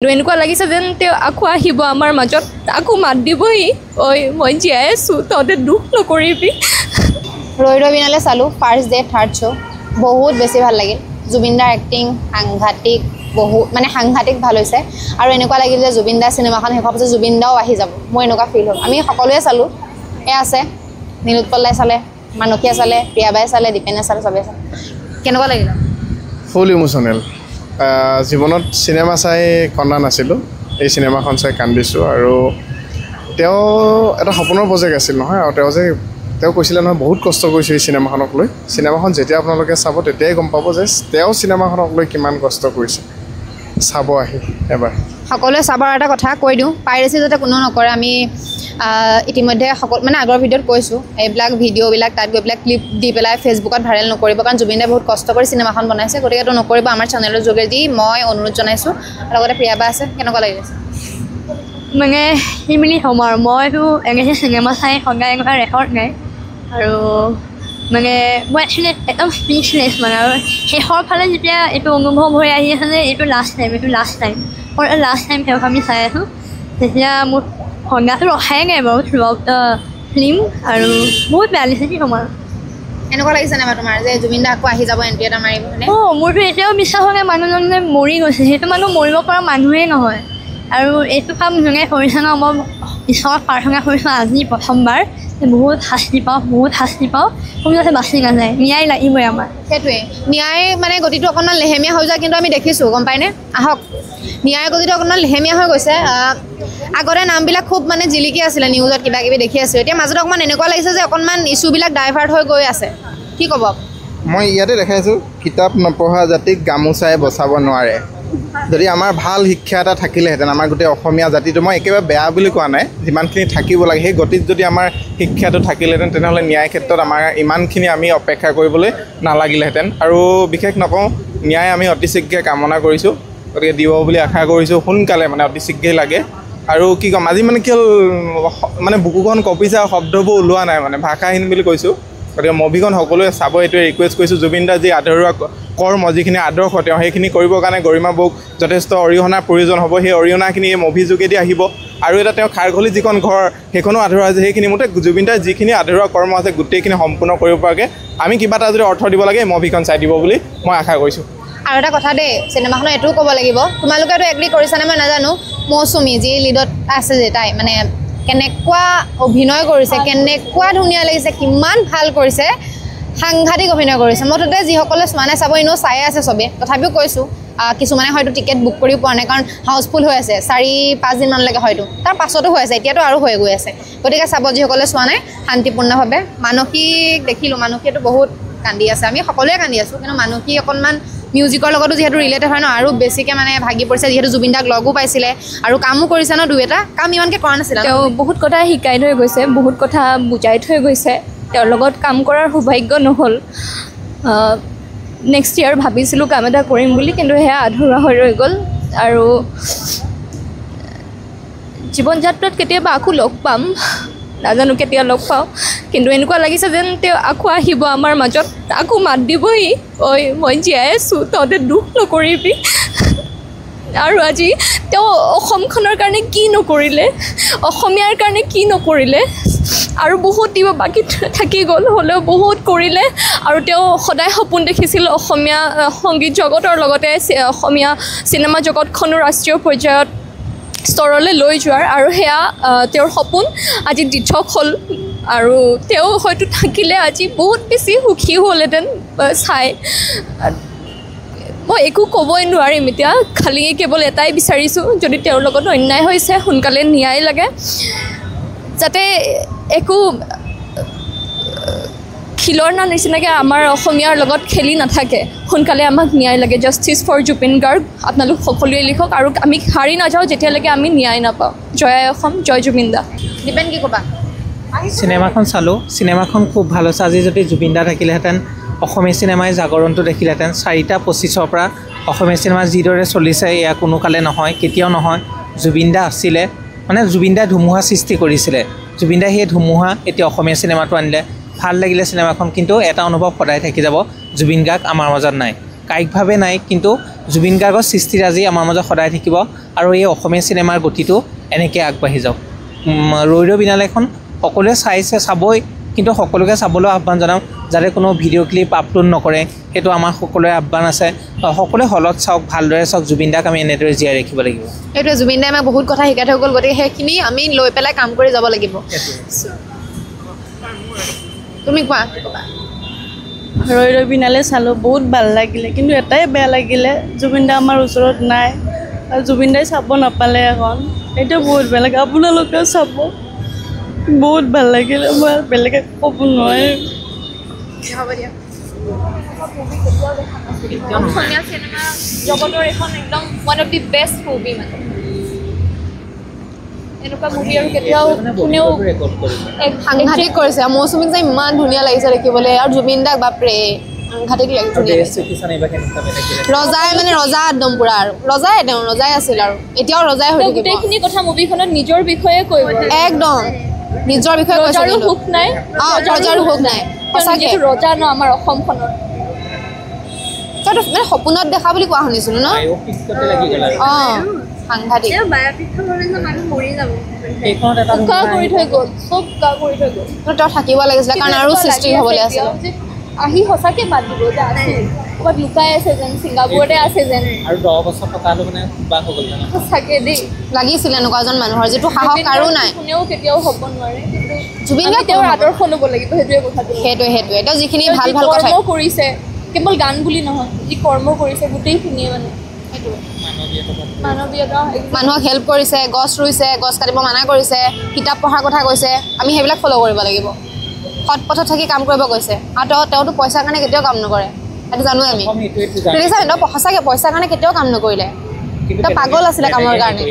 এনেকুৱা লাগিছে যেন তেওঁ আকৌ আহিব আমাৰ মাজত আকৌ মাত দিবহি ঐ মই জীয়াই আছোঁ তহঁতে দুখ নকৰিবি ৰৈ ৰৈ বিনালে চালোঁ ফাৰ্ষ্ট ডে থাৰ্ড শ্ব' বহুত বেছি ভাল লাগিল জুবিনদাৰ এক্টিং সাংঘাতিক বহুত মানে সাংঘাতিক ভাল হৈছে আৰু এনেকুৱা লাগিল যে জুবিনদাৰ চিনেমাখন শেষ হোৱাৰ পিছত জুবিনদাও আহি যাব মই এনেকুৱা ফিল হ'ল আমি সকলোৱে চালোঁ এয়া আছে নীলোৎপল চালে মানসীয়ে চালে প্ৰিয়াবাই চালে দীপেনে চালে চবেই চালে কেনেকুৱা লাগিল ফুল ইমোশ্যনেল জীৱনত চিনেমা চাই কন্দা নাছিলোঁ এই চিনেমাখন চাই কান্দিছোঁ আৰু তেওঁ এটা সপোনৰ প্ৰজেক্ট আছিল নহয় আৰু তেওঁ কৈছিলে নহয় বহুত কষ্ট কৰিছোঁ এই চিনেমাখনক লৈ চিনেমাখন যেতিয়া আপোনালোকে চাব তেতিয়াই গম পাব যে তেওঁ চিনেমাখনক লৈ কিমান কষ্ট কৰিছে চাব আহি এবাৰ সকলোৱে চাবৰ এটা কথা কৈ দিওঁ পাইৰেচি যাতে কোনো নকৰে আমি ইতিমধ্যে মানে আগৰ ভিডিঅ'ত কৈছোঁ এইবিলাক ভিডিঅ'বিলাক তাত গৈ পেলাই ক্লিপ দি পেলাই ফেচবুকত ভাইৰেল নকৰিব কাৰণ জুবিনে বহুত কষ্ট কৰি চিনেমাখন বনাইছে গতিকে এইটো নকৰিব আমাৰ চেনেলৰ যোগেদি মই অনুৰোধ জনাইছোঁ লগতে প্ৰিয়াবা আছে কেনেকুৱা লাগিছে মানে সেইবুলি হ'ম আৰু মইতো এনেকৈ চিনেমা চাই সদায় এনেকুৱা ৰেকৰ্ড নাই আৰু মানে মই একচুৱেলি একদম স্পীচলেছ মানে আৰু শেষৰ ফালে যেতিয়া এইটো অনুভৱ হৈ আহি আছে যে এইটো লাষ্ট টাইম মই লাষ্ট টাইম শেষ আমি চাই আছোঁ তেতিয়া মোৰ সন্ধ্যাটো ৰখাই নাই বাৰু থ্ৰু আউট দ্য ফিল্ম আৰু বহুত বেয়া লাগিছে কি সময় এনেকুৱা লাগিছে নাই তোমাৰ যে জুবিন দা আকৌ আহি যাব এণ্ট্ৰি এটা মাৰিব মানে মোৰতো এতিয়াও বিশ্বাস হোৱা নাই মানুহজন যে মৰি গৈছে সেইটো মানুহ মৰিব পৰা মানুহেই নহয় আৰু এইটো কাম যোনে কৰিছে ন মই ঈশ্বৰক প্ৰাৰ্থনা কৰিছোঁ আজি প্ৰথমবাৰ বহুত শাস্তি পাওঁ কোনো যাতে বাচি নাযায় ন্যায় লাগিবই আমাৰ সেইটোৱে ন্যায় মানে গতিটো অকণমান লেহেমীয়া হৈ যায় কিন্তু আমি দেখিছোঁ গম পাইনে আহক ন্যায় গতিটো অকণমান লেহেমীয়া হৈ গৈছে আগতে নামবিলাক খুব মানে জিলিকি আছিলে নিউজত কিবা কিবি দেখি আছোঁ এতিয়া মাজত অকণমান এনেকুৱা লাগিছে যে অকণমান ইছ্যুবিলাক ডাইভাৰ্ট হৈ গৈ আছে কি ক'ব মই ইয়াতে দেখাইছোঁ কিতাপ নপঢ়া জাতিক গামোচাই বচাব নোৱাৰে যদি আমাৰ ভাল শিক্ষা এটা থাকিলেহেঁতেন আমাৰ গোটেই অসমীয়া জাতিটো মই একেবাৰে বেয়া বুলি কোৱা নাই যিমানখিনি থাকিব লাগে সেই গতিত যদি আমাৰ শিক্ষাটো থাকিলেহেঁতেন তেনেহ'লে ন্যায় ক্ষেত্ৰত আমাৰ ইমানখিনি আমি অপেক্ষা কৰিবলৈ নালাগিলেহেঁতেন আৰু বিশেষ নকওঁ ন্যায় আমি অতি শীঘ্ৰে কামনা কৰিছোঁ গতিকে দিব বুলি আশা কৰিছোঁ সোনকালে মানে অতি শীঘ্ৰেই লাগে আৰু কি ক'ম আজি মানে কি হ'ল মানে বুকুখন কঁপিছে আৰু শব্দবোৰ ওলোৱা নাই মানে ভাষাহীন বুলি কৈছোঁ গতিকে মুভিখন সকলোৱে চাব এইটোৱে ৰিকুৱেষ্ট কৰিছোঁ জুবিন দা যি আধৰুৱা কৰ্ম যিখিনি আদৰ্শ তেওঁ সেইখিনি কৰিবৰ কাৰণে গৰিমা বৌক যথেষ্ট অৰিহণাৰ প্ৰয়োজন হ'ব সেই অৰিহণাখিনি এই মুভি যোগেদি আহিব আৰু এটা তেওঁ খাৰঘলি যিখন ঘৰ সেইখনো আধৰুৱা আছে সেইখিনি মতে জুবিন দাৰ যিখিনি আধৰুৱা কৰ্ম আছে গোটেইখিনি সম্পূৰ্ণ কৰিব পৰাকৈ আমি কিবা এটা যদি অৰ্থ দিব লাগে এই মুভিখন চাই দিব বুলি মই আশা কৰিছোঁ আৰু এটা কথা দেই চিনেমাখনৰ এইটোও ক'ব লাগিব তোমালোকেতো এগ্ৰী কৰিছানে মই নাজানো মৌচুমী যি লিডত আছে যে তাই মানে কেনেকুৱা অভিনয় কৰিছে কেনেকুৱা ধুনীয়া লাগিছে কিমান ভাল কৰিছে সাংঘাতিক অভিনয় কৰিছে মুঠতে যিসকলে চোৱা নাই চাব এনেও চাই আছে চবেই তথাপিও কৈছোঁ কিছুমানে হয়তো টিকেট বুক কৰি পোৱা নাই কাৰণ হাউচফুল হৈ আছে 4-5 দিনমানলৈকে হয়তো তাৰ পাছতো হৈ আছে এতিয়াতো আৰু হৈ গৈ আছে গতিকে চাব যিসকলে চোৱা নাই শান্তিপূৰ্ণভাৱে মানসীক দেখিলোঁ মানসীয়েতো বহুত কান্দি আছে আমি সকলোৱে কান্দি আছোঁ কিন্তু মানসী অকণমান মিউজিকৰ লগতো যিহেতু ৰিলেটেড হয় ন আৰু বেছিকৈ মানে ভাগি পৰিছে যিহেতু জুবিন দাক লগো পাইছিলে আৰু কামো কৰিছে ন দুই এটা কাম ইমানকৈ কৰা নাছিলে তেওঁ বহুত কথা শিকাই থৈ গৈছে বহুত কথা বুজাই থৈ গৈছে তেওঁৰ লগত কাম কৰাৰ সৌভাগ্য নহ'ল নেক্সট ইয়াৰ ভাবিছিলোঁ কাম এটা কৰিম বুলি কিন্তু সেয়া আধৰুৱা হৈ ৰৈ গ'ল আৰু জীৱন যাত্ৰাত কেতিয়াবা আকৌ লগ পাম নাজানো কেতিয়া লগ পাওঁ কিন্তু এনেকুৱা লাগিছে যেন তেওঁ আকৌ আহিব আমাৰ মাজত আকৌ মাত দিবহি ঐ মই জীয়াই আছোঁ তহঁতে দুখ নকৰিবি আৰু আজি তেওঁ অসমখনৰ কাৰণে কি নকৰিলে অসমীয়াৰ কাৰণে কি নকৰিলে আৰু বহুত দিব বাকী থাকি গ'ল হ'লেও বহুত কৰিলে আৰু তেওঁ সদায় সপোন দেখিছিল অসমীয়া সংগীত জগতৰ লগতে অসমীয়া চিনেমা জগতখনো ৰাষ্ট্ৰীয় পৰ্যায়ত স্তৰলৈ লৈ যোৱাৰ আৰু সেয়া তেওঁৰ সপোন আজি দিঠক হ'ল আৰু তেওঁ হয়তো থাকিলে আজি বহুত বেছি সুখী হ'লহেঁতেন চাই মই একো ক'বই নোৱাৰিম এতিয়া খালি কেৱল এটাই বিচাৰিছোঁ যদি তেওঁৰ লগত অন্যায় হৈছে সোনকালে ন্যায় লাগে যাতে একো খিলৰ না নিচিনাকৈ আমাৰ অসমীয়াৰ লগত খেলি নাথাকে সোনকালে আমাক ন্যায় লাগে জাষ্টিছ ফৰ জুবিন গাৰ্গ আপোনালোক সকলোৱে লিখক আৰু আমি হাৰি নাযাওঁ যেতিয়ালৈকে আমি ন্যায় নাপাওঁ জয় অসম জয় জুবিন দা দীপেন কি ক'বা চিনেমাখন চালোঁ চিনেমাখন খুব ভাল হৈছে আজি যদি জুবিন দা থাকিলেহেঁতেন অসমীয়া চিনেমাই জাগৰণটো দেখিলেহেঁতেন 4:25 পৰা অসমীয়া চিনেমা যিদৰে চলিছে এয়া কোনো কালে নহয় কেতিয়াও নহয় জুবিন দা আছিলে মানে জুবিন দাই ধুমুহা সৃষ্টি কৰিছিলে জুবিন দাই সেই ধুমুহা এতিয়া অসমীয়া চিনেমাটো আনিলে ভাল লাগিলে চিনেমাখন কিন্তু এটা অনুভৱ সদায় থাকি যাব জুবিন গাৰ্গ আমাৰ মাজত নাই কায়িকভাৱে নাই কিন্তু জুবিন গাৰ্গৰ সৃষ্টিৰাজি আমাৰ মাজত সদায় থাকিব আৰু এই অসমীয়া চিনেমাৰ গতিটো এনেকৈ আগবাঢ়ি যাওক ৰৈ ৰৈ বিনালেখন সকলোৱে চাবই কিন্তু সকলোকে চাবলৈ আহ্বান জনাম যাতে কোনো ভিডিঅ' ক্লিপ আপলোড নকৰে সেইটো আমাৰ সকলোৰে আহ্বান আছে সকলোৱে হলত চাওক ভালদৰে চাওক জুবিন দাক আমি এনেদৰে জীয়াই ৰাখিব লাগিব এইটোৱে জুবিন দাই আমাক বহুত কথা শিকাই থৈ গ'ল গতিকে সেইখিনি আমি লৈ পেলাই কাম কৰি যাব লাগিব তুমি কোৱা কি ক'বা ৰৈ ৰৈ বিনালে চালোঁ বহুত ভাল লাগিলে কিন্তু এটাই বেয়া লাগিলে জুবিন দা আমাৰ ওচৰত নাই আৰু জুবিন দাই চাব নাপালে এখন এইটো বহুত বেয়া লাগে আপোনালোকেও চাব বহুত ভাল লাগিলে মই বেলেগে ক'ব নোৱাৰিম হ'ব দিয়া অসমীয়া চিনেমা জগতৰ এখন একদম one of the best movie মানে এনেকুৱা মুভি আৰু কেতিয়াও কোনেও সাংঘাতিক কৰিছে মৌচুমীক যে ইমান ধুনীয়া লাগিছে দেখিবলৈ আৰু জুবিন দাক বাপৰে সাংঘাতিক লাগিছে ৰজাই মানে ৰজা একদম পুৰা আৰু ৰজাই আছিল আৰু এতিয়াও ৰজাই হৈ থাকিব গোটেইখিনি কথা মুভিখনত নিজৰ বিষয়ে কৈ একদম নিজৰ বিষয়ে কৈছে ৰজাৰো সুখ নাই ৰজাৰো সুখ নাই সঁচাকৈ ৰজা ন আমাৰ অসমখনৰ তইতো মানে সপোনত দেখা বুলি কোৱা শুনিছিলোঁ ন সাংঘাতিক উকা কৰি থৈ গ'ল চব উকা কৰি থৈ গ'ল তই থাকিব লাগিছিলে কাৰণ আৰু সৃষ্টি হ'বলৈ আছিলে আহি সঁচাকৈ বাদ দিব যে আছে ক'ৰবাত লুকাই আছে যেন ছিংগাপুৰতে আছে যেন আৰু 10 বছৰ থকাটো মানে কিবা হৈ গ'ল সঁচাকৈ দেই লাগিছিলে এনেকুৱা এজন মানুহৰ যিটো সাহস আৰু নাই কোনেও কেতিয়াও হ'ব নোৱাৰে কিন্তু জুবিন আমি গাৰ্গ তেওঁৰ আদৰ্শ ল'ব লাগিব সেইটোৱে কথাটো সেইটোৱে তেওঁ যিখিনি তেওঁ ভাল যি ভাল কথা কৰ্ম কৰিছে কেৱল গান বুলি নহয় যি কৰ্ম কৰিছে গোটেইখিনিয়ে মানে মানৱীয়তা মানুহক হেল্প কৰিছে গছ ৰুইছে গছ কাটিব মানা কৰিছে কিতাপ পঢ়াৰ কথা কৈছে আমি সেইবিলাক ফ'ল' কৰিব লাগিব সৎ পথত থাকি কাম কৰিব কৈছে আৰু তেওঁতো পইচাৰ কাৰণে কেতিয়াও কাম নকৰে সেইটো জানো আমি সঁচাকৈ পইচাৰ কাৰণে কেতিয়াও কাম নকৰিলে তেওঁ পাগল আছিলে কামৰ কাৰণে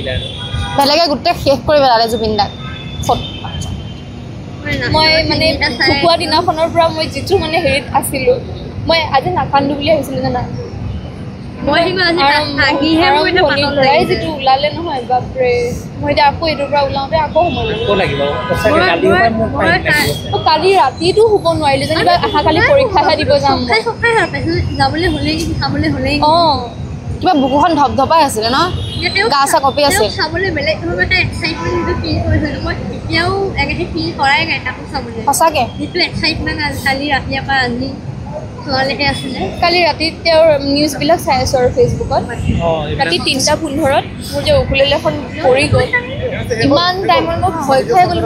বেলেগে গোটেই শেষ কৰি পেলালে জুবিন দাক মই মানে ঢুকুৱা দিনাখনৰ পৰা মই যিটো মানে হেৰিত আছিলোঁ মই আজি নাকান্দো বুলি ভাবিছিলোঁ জানা পৰাই যিটো ওলালে নহয় বাপৰে মই এতিয়া আকৌ এইটোৰ পৰা ওলাওঁতে আকৌ সময় কালি ৰাতিটো শুব নোৱাৰিলোঁ যেনিবা অহাকালি পৰীক্ষাহে দিব যাম অঁ কিবা বুকুখন ধপধপাই আছিলে ন গা চা কঁপি আছিল সঁচাকৈ কালি ৰাতি তেওঁৰ নিউজবিলাক চাই আছোঁ আৰু ফেচবুকত ৰাতি 3:15 মোৰ যে উকুলেলেখন পৰি গ'ল ইমান টাইমত মই ভয় খাই গ'লো